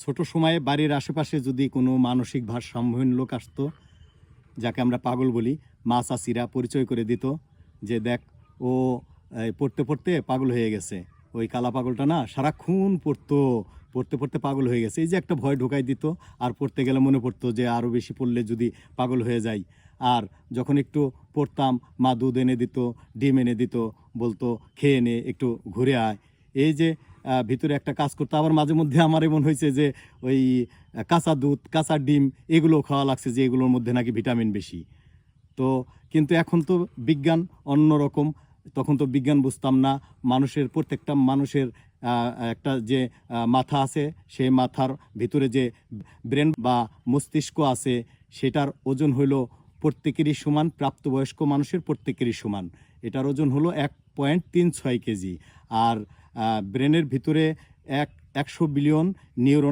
ছোট সময়ে বাড়ির আশেপাশে যদি কোনো মানসিক ভারসাম্যহীন লোক আসতো, যাকে আমরা পাগল বলি, মা চাচিরা পরিচয় করে দিত যে দেখ ও পড়তে পড়তে পাগল হয়ে গেছে, ওই কালা পাগলটা না সারাক্ষণ পড়তো, পড়তে পড়তে পাগল হয়ে গেছে, এই যে একটা ভয় ঢোকাই দিত। আর পড়তে গেলে মনে পড়তো যে আরও বেশি পড়লে যদি পাগল হয়ে যাই। আর যখন একটু পড়তাম, মা দুধ এনে দিত, ডিম এনে দিত, বলতো খেয়ে নে, একটু ঘুরে আয়। এই যে ভিতরে একটা কাজ করতো। আবার মাঝে মধ্যে আমার এমন হয়েছে যে ওই কাঁচা দুধ, কাঁচা ডিম এগুলো খাওয়া লাগছে, যে এগুলোর মধ্যে নাকি ভিটামিন বেশি। তো কিন্তু এখন তো বিজ্ঞান অন্যরকম। তখন তো বিজ্ঞান বুঝতাম না। মানুষের প্রত্যেকটা মানুষের একটা যে মাথা আছে, সেই মাথার ভিতরে যে ব্রেন বা মস্তিষ্ক আছে, সেটার ওজন হলো প্রত্যেকেরই সমান, প্রাপ্তবয়স্ক মানুষের প্রত্যেকেরই সমান। এটার ওজন হলো 1.36 কেজি। আর ব্রেনের ভিতরে 100 বিলিয়ন নিউরন